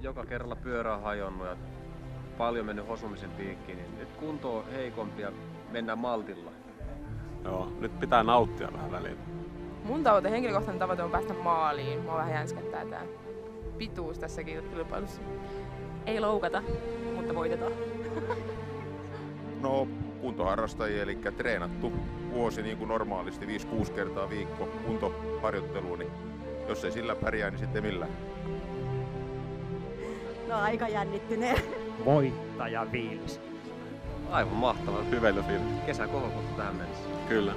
joka kerralla pyörä on hajonnut ja paljon mennyt hosumisen piikkiin, niin nyt kunto on heikompi ja mennään maltilla. Joo, nyt pitää nauttia vähän väliin. Mun henkilökohtainen tavoite on päästä maaliin. Mua vähän jänskättää tää pituus tässä kilpailussa. Ei loukata, mutta voitetaan. No, kuntoharrastajia, eli treenattu vuosi niin kuin normaalisti 5-6 kertaa viikko kuntoharjoitteluun, niin jos ei sillä pärjää, niin sitten millään. No aika jännittyneen. Voittaja fiilis. Aivan mahtava. Hyveilyfiilis. Kesän kohokohta tähän mennessä. Kyllä.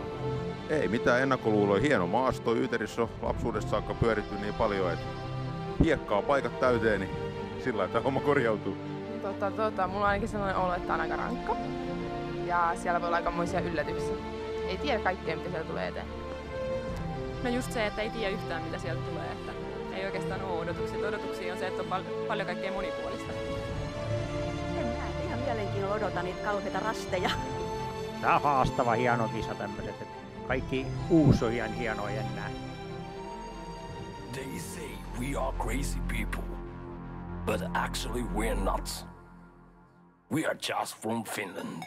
Ei mitään ennakkoluuloja. Hieno maasto. Yyterissä on lapsuudesta saakka pyöritty niin paljon, että hiekkaa paikat täyteen, niin sillä lailla homma korjautuu. Mulla on ainakin sellainen olo, että on aika rankka. Ja siellä voi olla aikamoisia yllätyksiä. Ei tiedä kaikkea, mitä siellä tulee eteen. No just se, että ei tiedä yhtään, mitä sieltä tulee. Että ei oikeastaan ole odotuksia. Odotuksia on se, että on paljon kaikkea monipuolista. En mä ihan mielenkiinnolla odota niitä kauheita rasteja. Tää on haastava hieno kisa tämmöset, että kaikki uusi on ihan hienoa jännää. They say we are crazy people, but actually we're not. We are just from Finland.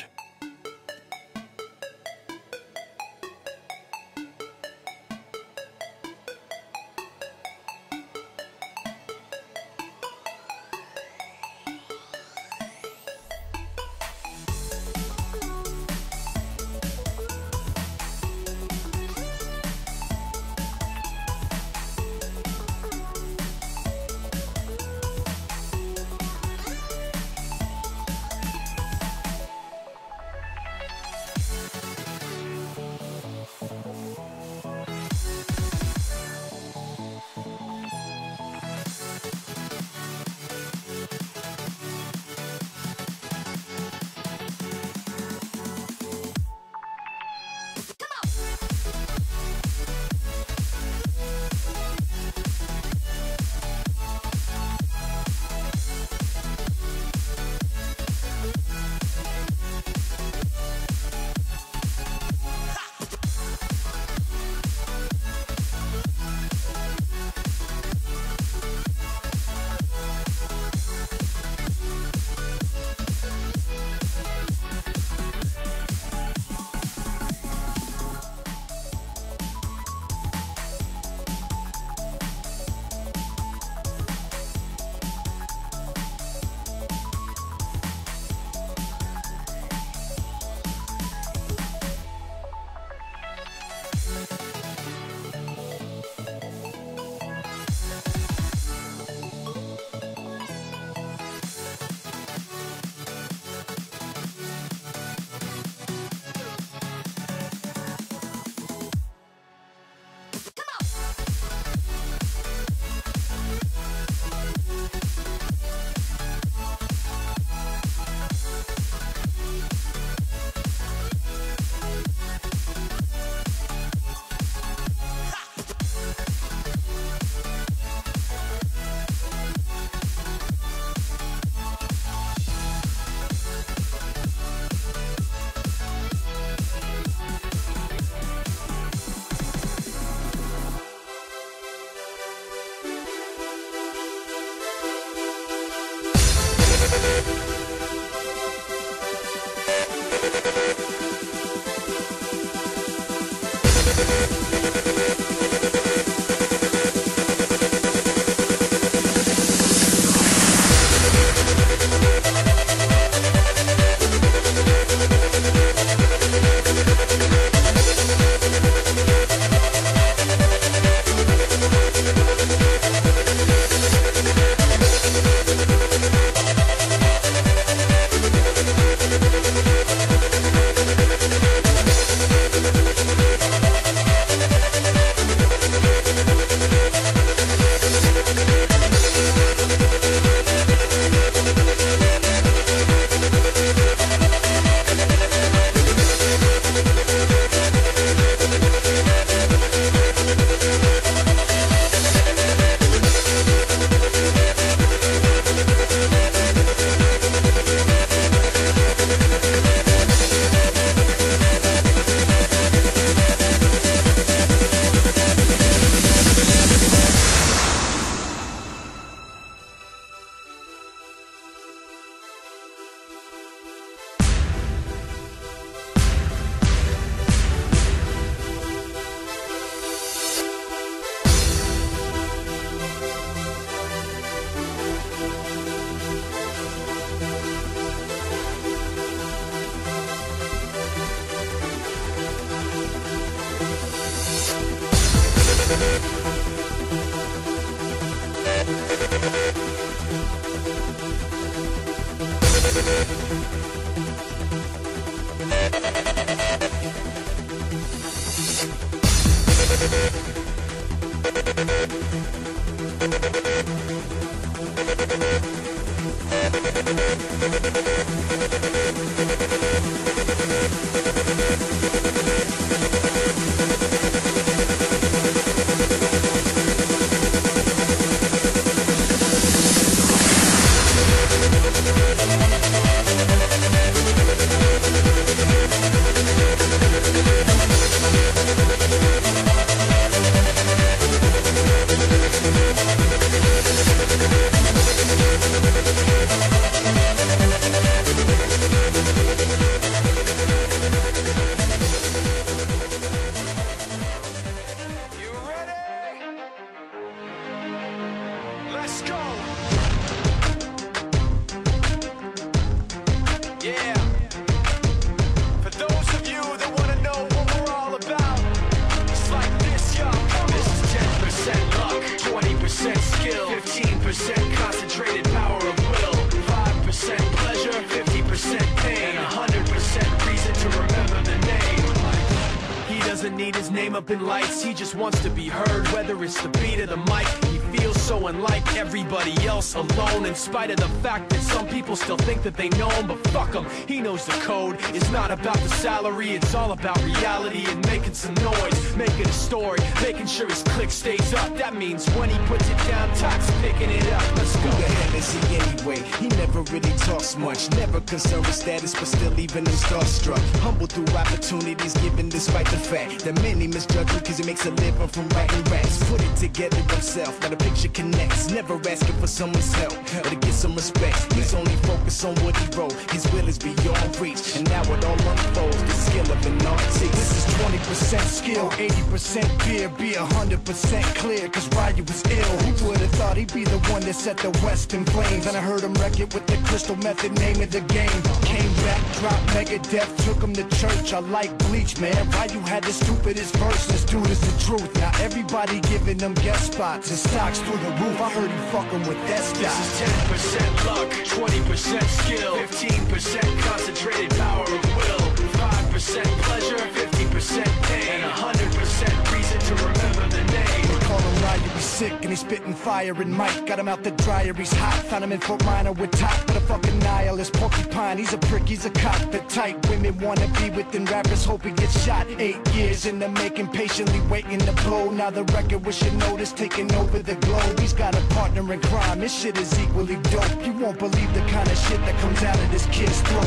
Need his name up in lights, he just wants to be heard, whether it's the beat of the mic. He feels so unlike everybody else, alone, in spite of the fact that some people still think that they know him, but fuck him, he knows the code. It's not about the salary, it's all about reality and making some noise, making a story, making sure his click stays up. That means when he puts it down, Tox picking it up. Let's go. Who the hell is he anyway? He never really talks much, never concerned with status, but still even him starstruck. Humble through opportunities given despite the fact that many misjudge him cause he makes a living from writing raps. Put it together himself, now the picture connects. Never asking for someone's help or to get some respect. He's only focused on what he wrote. His will is beyond reach, and now it all unfolds. The skill of an artist. This is 20% skill, 80% fear. Be 100% clear, cause Ryu was ill. Who would've thought he'd be the one that set the West in flames? And I heard him wreck it with the Crystal Method, name of the game. Came back, dropped Megadeth, took him to church. I like Bleach, man. Ryu had the stupidest verse, this dude is the truth. Now everybody giving them guest spots and stocks through the roof. I heard he fucking with that stock. This is 10% luck, 20% skill, 15% concentrated power of will, 5% pleasure, 50% pain, and 100% reason to remember the name. They call him Ryu, he's sick and he's spitting fire. And Mike got him out the dryer, he's hot. Found him in Fort Minor with top, but a fucking nihilist. Porcupine, he's a prick, he's a cop. The type women wanna be with, and rappers hope he gets shot. 8 years in the making, patiently waiting to blow. Now the record with your notice taking over the globe. He's got a partner in crime, his shit is equally dope. You won't believe the kind of shit that comes out of this kid's throat.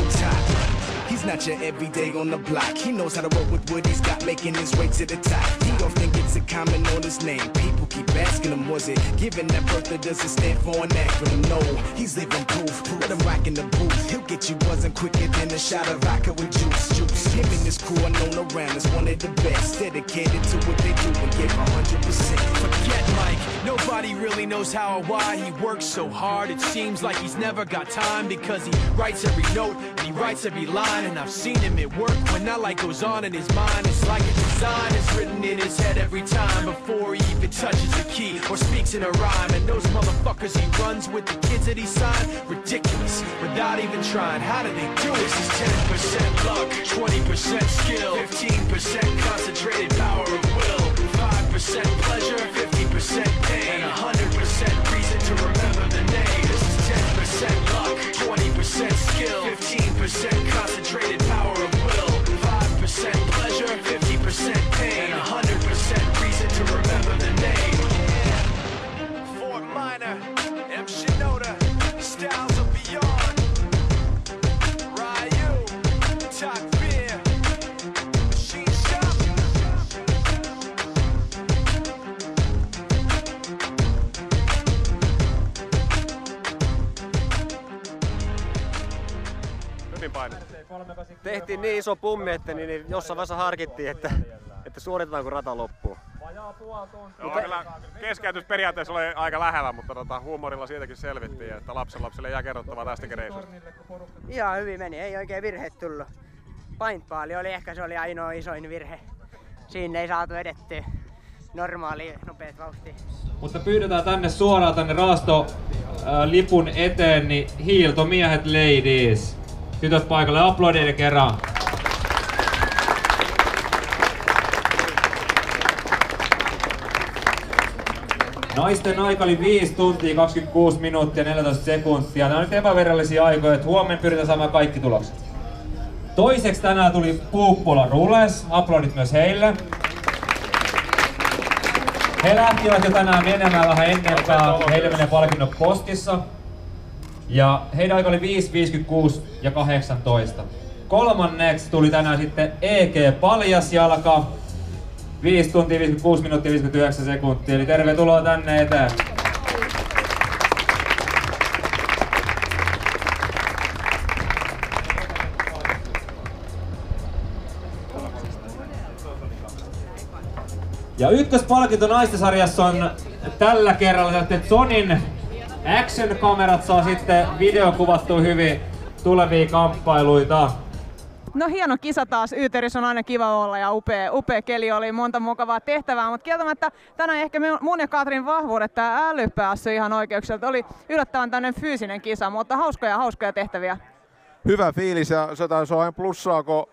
He's not your everyday on the block. He knows how to roll with what he's got, making his way to the top. He often gets a comment on his name. People keep asking him, was it given that birth or does it stand for an acronym? No, he's living proof. Let him rock in the booth. He'll get you buzzing quicker than a shot of vodka with juice. Him and his crew are known around as one of the best. Dedicated to what they do and give 100%. Forget Mike, nobody really knows how or why he works so hard. It seems like he's never got time because he writes every note and he writes every line. And I've seen him at work when that light goes on in his mind. It's like a design is written in his head every time before he even touches a key or speaks in a rhyme. And those motherfuckers he runs with, the kids that he signed, ridiculous, without even trying. How do they do it? This is 10% luck, 20% skill, 15% concentrated power of will, 5% pleasure, 50% pain, and 100% reason to remember the name. This is 10% luck, 20% skill, 15% concentrated power of will, 5% pleasure, 50% pain, and 100% reason to remember the name. Fort Minor, M. Shinoda, Styles of Beyond, Ryu, Talk Beer, Machine Shop. Hyvin painettu. Tehtiin niin iso pummi, että niin jossain vaiheessa harkittiin, että suoritetaanko rata loppuun. Joo, kyllä keskeytys periaatteessa oli aika lähellä, mutta huumorilla siitäkin selvittiin, että lapselle jää kerrottavaa tästäkin reissusta. Ihan hyvin meni, ei oikein virhe tullut. Paintballi oli ehkä se oli ainoa isoin virhe. Siinä ei saatu edettyä normaali nopeat vauhtia. Mutta pyydetään tänne suoraan tänne raastolipun eteen, niin hiiltomiehet ladies. Tytöt paikalle, aplodeiden kerran. Naisten aika oli 5 tuntia 26 minuuttia 14 sekuntia. Nämä on nyt epävirallisia aikoja, että huomenna pyritään saamaan kaikki tulokset. Toiseksi tänään tuli Puuppola Rules. Aplodit myös heille. He lähtivät jo tänään menemään vähän ennenpää. Heille menee palkinnot postissa. Ja heidän aika oli 5, 56 ja 18. Kolmanneksi tuli tänään sitten EG Paljasjalka. 5 tuntia 56 minuuttia 59 sekuntia, eli tervetuloa tänne eteen. Ja ykköspalkinto naistensarjassa on tällä kerralla, että Sonin action-kamerat saa sitten videokuvattua hyvin tulevia kamppailuita. No hieno kisa taas, Yyterissä on aina kiva olla ja upea keli, oli monta mukavaa tehtävää, mutta kieltämättä tänään ehkä mun ja Katrin vahvuudet tää äly päässyt ihan oikeukselta. Oli yllättävän tämmöinen fyysinen kisa, mutta hauskoja tehtäviä. Hyvä fiilis ja se on aina plussaa, kun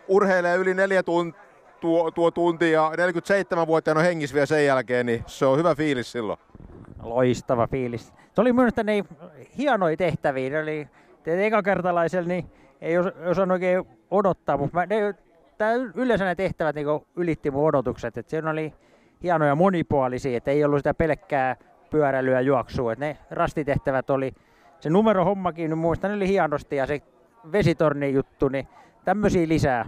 urheilee yli 4 tuntia ja 47-vuotiaana on hengissä vielä sen jälkeen, niin se on hyvä fiilis silloin. Loistava fiilis. Se oli mielestäni hienoja tehtäviä, ne oli ekakertalaisella, niin ei osannut oikein odottaa, mutta yleensä ne tehtävät niin ylitti mun odotukset. Et siinä oli hienoja monipuolisia, että ei ollut sitä pelkkää pyöräilyä ja juoksua. Et ne rastitehtävät oli, se numerohommakin, niin muistan, ne oli hienosti ja se vesitornin juttu, niin tämmöisiä lisää.